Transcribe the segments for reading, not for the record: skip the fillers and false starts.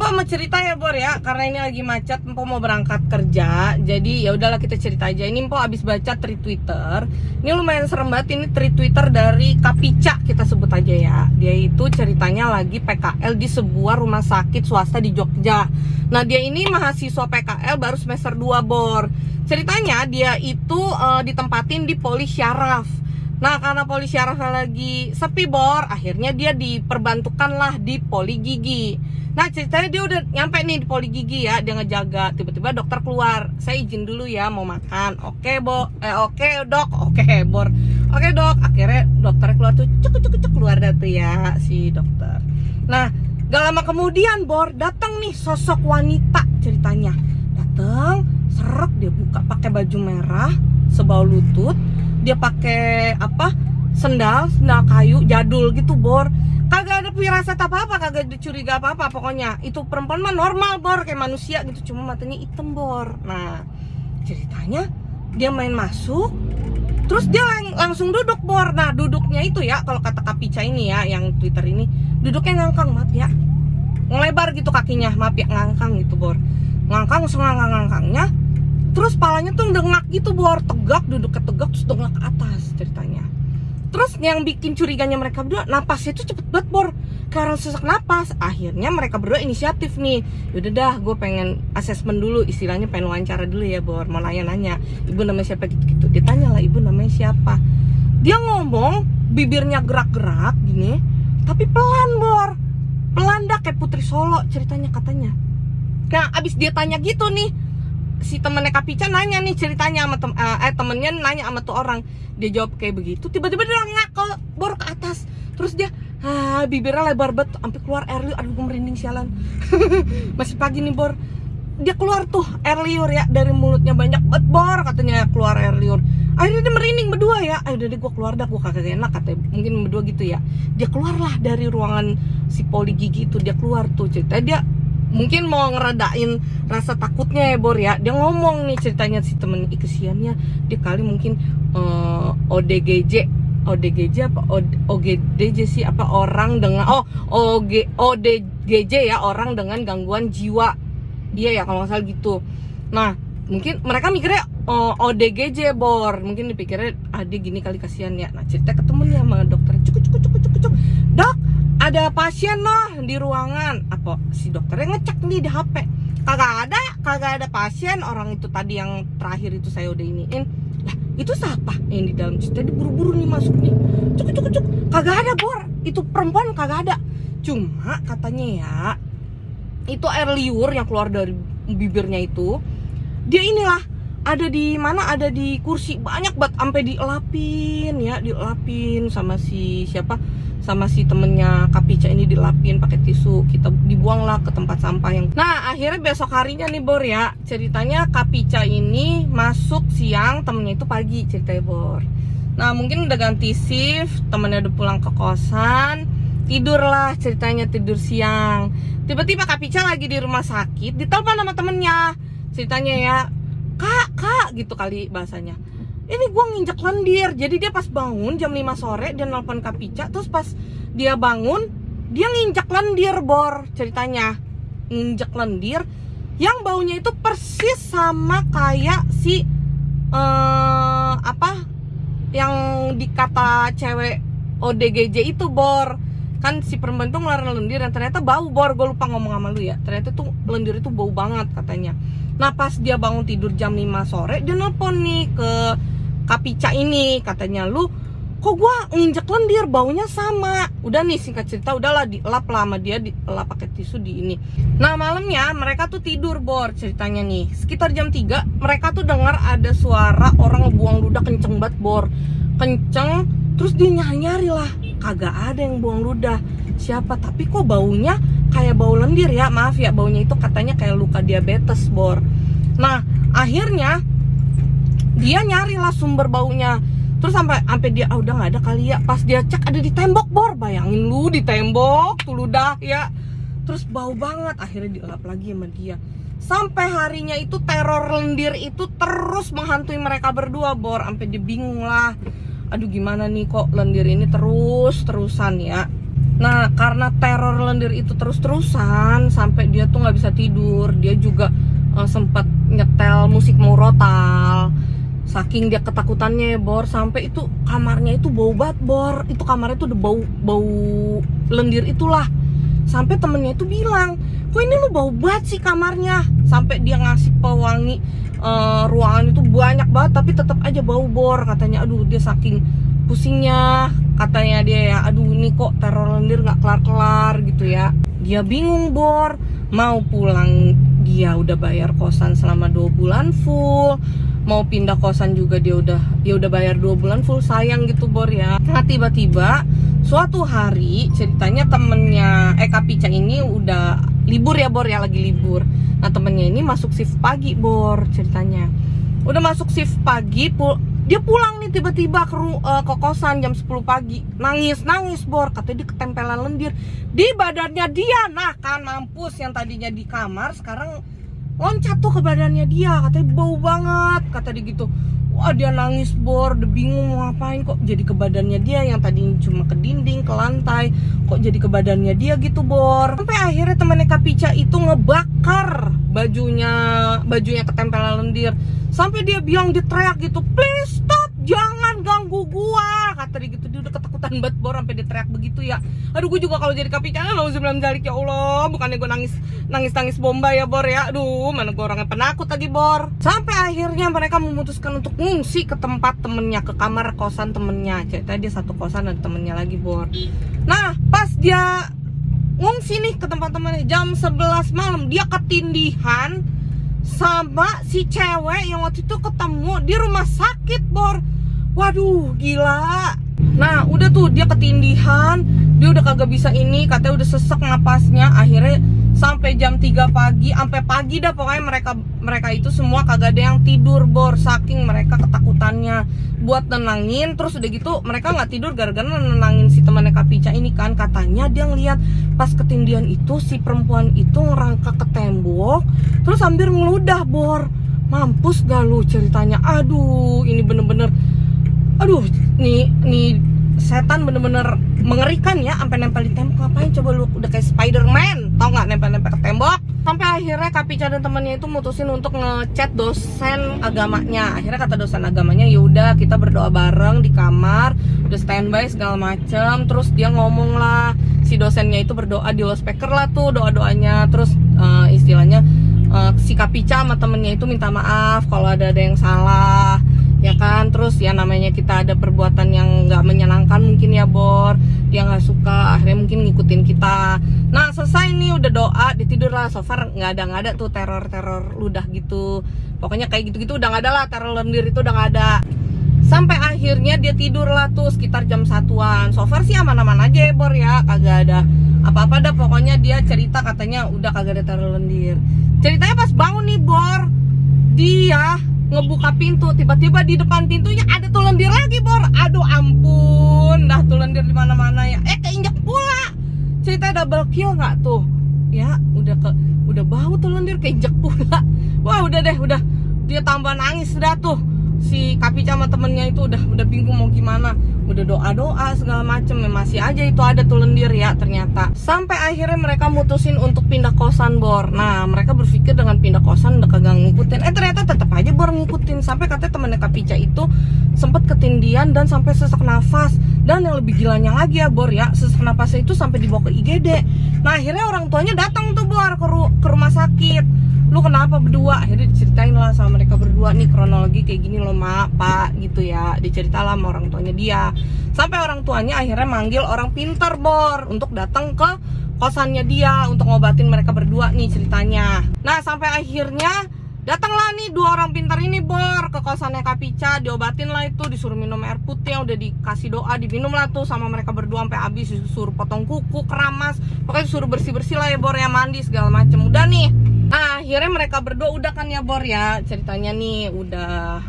Empok mau cerita ya Bor ya, karena ini lagi macet, Empok mau berangkat kerja. Jadi ya udahlah kita cerita aja. Ini Empok abis baca tweet Twitter. Ini lumayan serem banget, ini tweet Twitter dari Kapica, kita sebut aja ya. Dia itu ceritanya lagi PKL di sebuah rumah sakit swasta di Jogja. Nah dia ini mahasiswa PKL baru semester 2 Bor. Ceritanya dia itu ditempatin di Poli Syaraf. Nah karena Poli Syaraf lagi sepi Bor, akhirnya dia diperbantukan lah di Poli Gigi. Nah ceritanya dia udah nyampe nih di Poli Gigi ya, dia ngejaga. Tiba-tiba dokter keluar, saya izin dulu ya mau makan. Oke dok, oke Bor. Oke dok, akhirnya dokter keluar tuh, cuk keluar dah tuh ya si dokter. Nah gak lama kemudian Bor, datang nih sosok wanita ceritanya. Datang, seret, dia buka pakai baju merah sebau lutut. Dia pakai sendal kayu jadul gitu Bor. Kagak ada firasat apa-apa, kagak ada curiga apa-apa. Pokoknya itu perempuan mah normal Bor, kayak manusia gitu, cuma matanya hitam Bor. Nah ceritanya dia main masuk, terus dia langsung duduk Bor. Nah duduknya itu ya, kalau kata Kapica ini ya, yang Twitter ini, duduknya ngangkang, maaf ya, ngelebar gitu kakinya, maaf ya, ngangkang gitu Bor. Ngangkang, ngangkangnya, terus palanya tuh dengak gitu Bor, tegak, duduk tegak, terus dengak ke atas ceritanya. Terus yang bikin curiganya mereka berdua, napasnya tuh cepet banget Bor, kayak orang sesak napas. Akhirnya mereka berdua inisiatif nih, yaudah dah gue pengen asesmen dulu, istilahnya pengen wawancara dulu ya Bor, mau nanya-nanya ibu namanya siapa gitu-gitu. Ditanya lah ibu namanya siapa, dia ngomong bibirnya gerak-gerak gini, tapi pelan Bor, pelan dah kayak Putri Solo ceritanya katanya. Nah abis dia tanya gitu nih, si temennya Kapica nanya nih ceritanya sama temennya nanya sama tuh orang, dia jawab kayak begitu, tiba-tiba dia ngakal Bor ke atas, terus dia bibirnya lebar banget sampai keluar air liur. Aduh gue merinding sialan. Masih pagi nih Bor, dia keluar tuh air liur ya dari mulutnya, banyak banget Bor katanya keluar air liur. Akhirnya dia merinding berdua ya, ayo udah deh gue keluar dah, gue kagak enak katanya, mungkin berdua gitu ya. Dia keluarlah dari ruangan si Poli Gigi itu, dia keluar tuh ceritanya, dia mungkin mau ngeredain rasa takutnya ya Bor ya. Dia ngomong nih ceritanya si temen, kesiannya dia kali mungkin ODGJ apa OGDJ sih, apa orang dengan ODGJ ya, orang dengan gangguan jiwa, iya ya kalau nggak salah gitu. Nah mungkin mereka mikirnya ODGJ Bor, mungkin dipikirnya dia gini kali, kasihan ya. Nah cerita ketemu nih sama dokter, cuk dok, ada pasien loh di ruangan. Apa si dokternya ngecek nih di HP, kagak ada pasien. Orang itu tadi yang terakhir itu saya udah iniin. Lah itu siapa yang di dalam? Jadi buru-buru nih masuk nih, cuk kagak ada Bor, itu perempuan kagak ada. Cuma katanya ya, itu air liur yang keluar dari bibirnya itu, dia inilah ada di mana, ada di kursi, banyak banget sampai dielapin sama si siapa, sama si temennya Kapica ini, dilapin pakai tisu, kita dibuang lah ke tempat sampah yang. Nah akhirnya besok harinya nih Bor ya, ceritanya Kapica ini masuk siang, temennya itu pagi ceritanya Bor. Nah mungkin udah ganti shift, temennya udah pulang ke kosan, tidur lah ceritanya, tidur siang. Tiba-tiba Kapica lagi di rumah sakit, ditelepon sama temennya ceritanya ya, kak gitu kali bahasanya, ini gue nginjek lendir. Jadi dia pas bangun jam 5 sore dia nelpon Kapica, terus pas dia bangun dia nginjek lendir Bor ceritanya, nginjek lendir yang baunya itu persis sama kayak si yang dikata cewek ODGJ itu Bor. Kan si perempuan tuh ngeluarin lendir dan ternyata bau Bor, gue lupa ngomong sama lu ya, ternyata tuh lendir itu bau banget katanya. Nah pas dia bangun tidur jam 5 sore, dia nelpon nih ke Kapica ini, katanya, lu kok gua nginjek lendir baunya sama. Udah nih singkat cerita, udahlah dielap lah sama dia, dielap pakai tisu di ini. Nah malamnya mereka tuh tidur Bor ceritanya nih, sekitar jam 3 mereka tuh dengar ada suara orang buang ludah kenceng banget Bor, kenceng. Terus dia nyari lah, kagak ada yang buang ludah siapa, tapi kok baunya kayak bau lendir ya, maaf ya, baunya itu katanya kayak luka diabetes Bor. Nah akhirnya dia nyari lah sumber baunya, terus sampai dia udah nggak ada kali ya, pas dia cek ada di tembok Bor. Bayangin lu, di tembok tuh ludah ya, terus bau banget. Akhirnya dielap lagi sama dia. Sampai harinya itu teror lendir itu terus menghantui mereka berdua Bor, sampai dia bingung lah, aduh gimana nih kok lendir ini terus-terusan ya. Nah, karena teror lendir itu terus-terusan sampai dia tuh nggak bisa tidur. Dia juga sempat nyetel musik murotal. Saking dia ketakutannya ya, Bor, sampai itu kamarnya itu bau banget, Bor. Itu kamarnya itu udah bau lendir itulah. Sampai temennya itu bilang, kok ini lu bau banget sih kamarnya. Sampai dia ngasih pewangi ruangan itu banyak banget, tapi tetap aja bau, Bor. Katanya, aduh dia saking pusingnya, katanya dia ya, aduh ini kok teror lendir nggak kelar-kelar gitu ya. Dia bingung, Bor, mau pulang dia udah bayar kosan selama 2 bulan full, mau pindah kosan juga dia udah bayar 2 bulan full, sayang gitu, Bor ya. Nah, tiba-tiba suatu hari ceritanya temennya Kak Pica ini udah libur ya, Bor ya, lagi libur. Nah, temennya ini masuk shift pagi, Bor, ceritanya udah masuk shift pagi, dia pulang nih tiba-tiba ke kosan jam 10 pagi. Nangis, Bor. Katanya dia ketempelan lendir di badannya dia. Nah kan, mampus, yang tadinya di kamar sekarang loncat tuh ke badannya dia. Katanya bau banget, kata dia gitu. Wah, dia nangis, Bor. Dia bingung mau ngapain, kok jadi ke badannya dia. Yang tadinya cuma ke dinding, ke lantai, kok jadi ke badannya dia gitu, Bor. Sampai akhirnya temannya Kak Pica itu ngebakar bajunya ketempelan lendir. Sampai dia bilang, dia teriak gitu, please stop, jangan ganggu gua, kata dia gitu. Dia udah ketakutan banget, Bor, sampai dia teriak begitu ya. Aduh, gue juga kalau jadi Kak Pica, nauzubillah min dzalik, ya Allah, bukannya gue nangis bomba ya, Bor ya. Aduh, mana gue orangnya penakut lagi, Bor. Sampai akhirnya mereka memutuskan untuk ngungsi ke tempat temennya, ke kamar kosan temennya. Ceritanya dia satu kosan dan temennya lagi, Bor. Nah, pas dia ngungsi nih ke tempat temennya jam 11 malam, dia ketindihan sama si cewek yang waktu itu ketemu di rumah sakit, Bor. Waduh, gila. Nah, udah tuh dia ketindihan, dia udah kagak bisa ini, katanya udah sesek napasnya. Akhirnya sampai jam 3 pagi, sampai pagi dah pokoknya mereka itu semua kagak ada yang tidur, Bor, saking mereka ketakutannya. Buat nenangin, terus udah gitu mereka nggak tidur gara-gara nenangin si temannya Kak Pica ini kan. Katanya dia ngeliat pas ketindihan itu si perempuan itu ngerangka ke tembok terus sambil ngeludah, Bor. Mampus gak lu ceritanya. Aduh, ini bener-bener, aduh, nih setan bener-bener mengerikan ya, sampai nempel di tembok. Ngapain coba lu, udah kayak Spider-Man, tau nggak, nempel-nempel ke tembok. Sampai akhirnya Kak Pica dan temannya itu mutusin untuk ngechat dosen agamanya. Akhirnya kata dosen agamanya, ya udah kita berdoa bareng di kamar, udah standby segala macem. Terus dia ngomong lah, si dosennya itu berdoa di loudspeaker lah tuh doa-doanya. Terus istilahnya si Kak Pica sama temennya itu minta maaf kalau ada yang salah, ya kan. Terus ya namanya kita ada perbuatan yang nggak menyenangkan mungkin ya, Bor, dia nggak suka, akhirnya mungkin ngikutin kita. Nah, selesai nih udah doa, dia tidur lah. So far nggak ada tuh teror ludah gitu, pokoknya kayak gitu udah nggak ada lah, teror lendir itu udah nggak ada. Sampai akhirnya dia tidur lah tuh sekitar jam 1-an. So far sih aman-aman aja ya, Bor ya, kagak ada apa-apa dah. Pokoknya dia cerita katanya udah kagak ada teror lendir. Ceritanya pas bangun nih, Bor, dia ngebuka pintu, tiba-tiba di depan pintunya ada tuh lendir lagi, Bor. Aduh ampun, dah tuh lendir di mana-mana ya. Keinjak pula. Ceritanya double kill nggak tuh? Ya, udah bau tuh lendir, keinjak pula. Wah, udah dia tambah nangis dah tuh. Si Kak Pica sama temennya itu udah bingung mau gimana. Udah doa segala macem, masih aja itu ada tuh lendir ya ternyata. Sampai akhirnya mereka mutusin untuk pindah kosan, Bor. Nah, mereka berpikir dengan pindah kosan udah kagak ngikutin. Ternyata tetap aja, Bor, ngikutin. Sampai katanya temennya Kak Pica itu sempet ketindihan dan sampai sesak nafas. Dan yang lebih gilanya lagi ya, Bor ya, sesak nafasnya itu sampai dibawa ke IGD. Nah, akhirnya orang tuanya datang tuh, Bor, ke rumah sakit. Lu kenapa berdua? Akhirnya diceritain lah sama mereka berdua, nih kronologi kayak gini loh, Mak, Pak, gitu ya. Dicerita lah sama orang tuanya dia. Sampai orang tuanya akhirnya manggil orang pintar, Bor, untuk datang ke kosannya dia untuk ngobatin mereka berdua nih ceritanya. Nah, sampai akhirnya datanglah nih 2 orang pintar ini, Bor, ke kosannya Kak Pica. Diobatin lah itu, disuruh minum air putih yang udah dikasih doa, diminum lah tuh sama mereka berdua sampai habis. Disuruh potong kuku, keramas, pokoknya disuruh bersih-bersih lah ya, Bor ya, mandi segala macem. Udah nih. Nah, akhirnya mereka berdua udah kan ya, Bor ya, ceritanya nih udah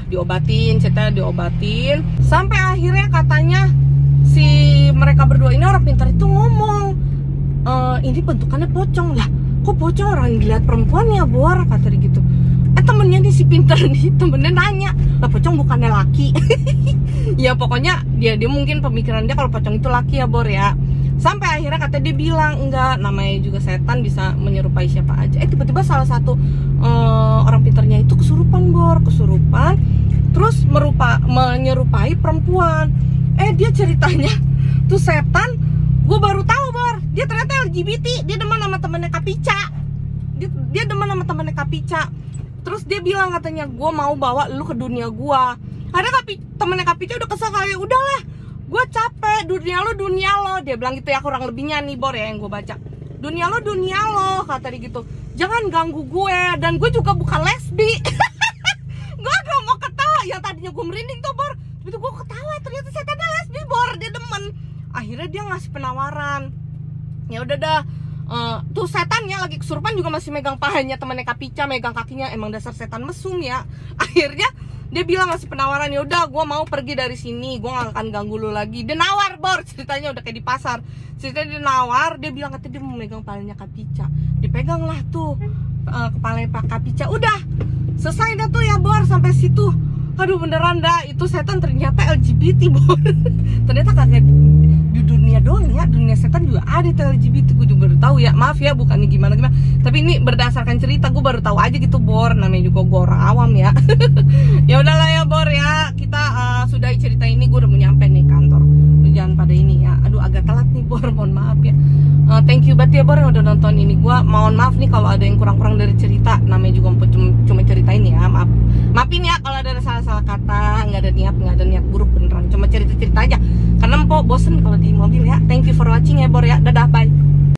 diobatin, ceritanya diobatin. Sampai akhirnya katanya si mereka berdua ini orang pintar itu ngomong, ini bentukannya pocong. Lah, kok pocong, orang dilihat perempuan ya, Bor, kata dia gitu. Temennya nih si pintar nih, temennya nanya, lah pocong bukannya laki. Ya pokoknya dia mungkin pemikiran dia kalau pocong itu laki ya Bor ya. Sampai akhirnya kata dia bilang enggak, namanya juga setan bisa menyerupai siapa aja. Tiba-tiba salah satu orang pinternya itu kesurupan Bor, terus menyerupai perempuan. Dia ceritanya tuh setan, gue baru tahu Bor, dia ternyata LGBT, dia demen sama temennya Kapica. Dia demen sama temennya Kapica. Terus dia bilang katanya, gue mau bawa lu ke dunia gue. Karena temennya Kapica udah kesel kayak, udahlah, gue capek, dunia lo. Dia bilang gitu ya, kurang lebihnya nih Bor ya yang gue baca. Dunia lo, kata dia gitu. Jangan ganggu gue, dan gue juga bukan lesbi. Gue gak mau ketawa, yang tadinya gue merinding tuh Bor. Begitu gue ketawa, ternyata setannya lesbi Bor, dia demen. Akhirnya dia ngasih penawaran. Ya udah dah. Tuh setannya lagi kesurupan juga masih megang pahanya temannya Kapica, megang kakinya, emang dasar setan mesum ya. Akhirnya dia bilang ngasih penawaran, ya udah gue mau pergi dari sini, gue gak akan ganggu lu lagi. Dia nawar Bor, ceritanya udah kayak di pasar. Ceritanya dia nawar, dia bilang katanya dia mau megang pahanya Kapica. Dipegang lah tuh kepalanya Pak Kapica. Udah selesai dah tuh ya Bor sampai situ. Aduh beneran dah, itu setan ternyata LGBT Bor. Ternyata kagak di dunia doang ya, dunia setan juga ada tuh LGBT. Gue juga baru tahu ya, maaf ya bukannya gimana. Tapi ini berdasarkan cerita, gue baru tahu aja gitu Bor. Namanya juga gue orang awam ya. Ya udahlah ya Bor ya, kita sudahi cerita ini. Gue udah mau nyampe nih kantor. Lu jangan pada ini ya, aduh agak telat nih Bor, mohon maaf ya. Thank you banget ya Bor yang udah nonton ini. Gue mohon maaf nih kalau ada yang kurang-kurang dari cerita. Namanya juga cuma cerita ini ya, maafin ya kalau ada salah-salah kata, nggak ada niat buruk, beneran cuma cerita-cerita aja karena mpok bosen kalau di mobil ya. Thank you for watching ya Bor ya, dadah, bye.